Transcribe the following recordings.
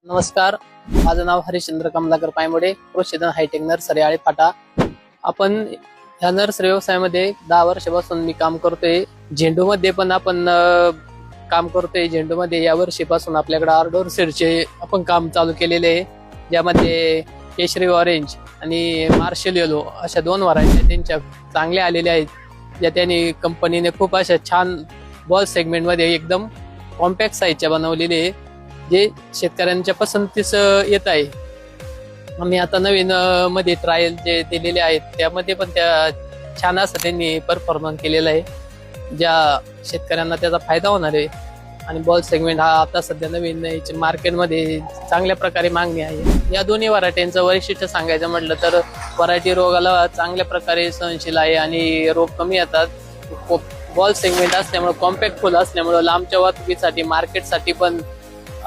नमस्कार, माझं नाव Harishchandra Kamalakar Paymode, Krishidhan hitech nursery Alephata. आपण ह्या नर्सरी व्यवसायामध्ये 10 वर्षापासून मी काम करतोय. झेंडूमध्ये पण आपण काम करतोय. झेंडूमध्ये या वर्षीपासून आपल्याकडे आर्डोर सीडचे आपण काम चालू केलेले आहे, ज्यामध्ये केशरी ऑरेंज आणि मार्शल येलो अशा 2 व्हरायटी त्यांच्या चांगल्या आलेल्या आहेत, ज्या त्यांनी कंपनीने खूप अशा छान बॉल सेगमेंटमध्ये एकदम कॉम्पॅक्ट साईजच्या बनवलेले आहे, जे शेतकऱ्यांच्या पसंतीस येत आहे. आम्ही आता नवीन मध्ये ट्रायल जे दिलेले आहेत त्यामध्ये पण त्या छान असं त्यांनी परफॉर्मन्स केलेला आहे, ज्या शेतकऱ्यांना त्याचा फायदा होणार आहे. आणि बॉल सेगमेंट हा आता सध्या नवीन मार्केटमध्ये चांगल्या प्रकारे मागणी आहे. या दोन्ही व्हरायटींचं वैशिष्ट्य सांगायचं म्हटलं तर व्हरायटी रोगाला चांगल्या प्रकारे सहनशील आहे आणि रोग कमी येतात. बॉल सेगमेंट असल्यामुळे कॉम्पॅक्ट फुल असल्यामुळे लांबच्या वाहतुकीसाठी मार्केटसाठी पण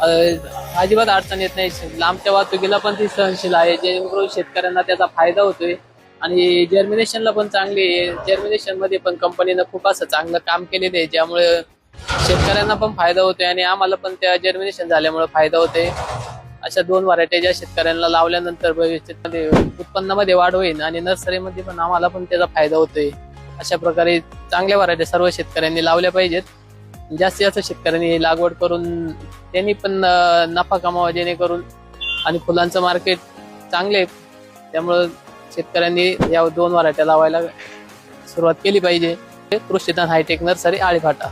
अजिबात अडचण येत नाही. लांबच्या वाहतुकीला पण ती सहनशील आहे, जेणेकरून शेतकऱ्यांना त्याचा फायदा होतोय. आणि जर्मिनेशनला पण चांगली आहे. जर्मिनेशन मध्ये पण कंपनीनं खूप असं चांगलं काम केलेलं आहे, ज्यामुळे शेतकऱ्यांना पण फायदा होतोय आणि आम्हाला पण त्या जर्मिनेशन झाल्यामुळे फायदा होतोय. अशा 2 व्हरायटी ज्या शेतकऱ्यांना लावल्यानंतर भविष्यामध्ये उत्पन्नामध्ये वाढ होईल आणि नर्सरीमध्ये पण आम्हाला पण त्याचा फायदा होतोय. अशा प्रकारे चांगल्या व्हरायटी सर्व शेतकऱ्यांनी लावल्या पाहिजेत. जास्तीत जास्त शेतकऱ्यांनी लागवड करून त्यांनी पण नफा कमावा, जेणेकरून आणि फुलांचं मार्केट चांगले, त्यामुळं शेतकऱ्यांनी या 2 व्हरायट्या लावायला सुरुवात केली पाहिजे. Krishidhan hitech nursery Alephata.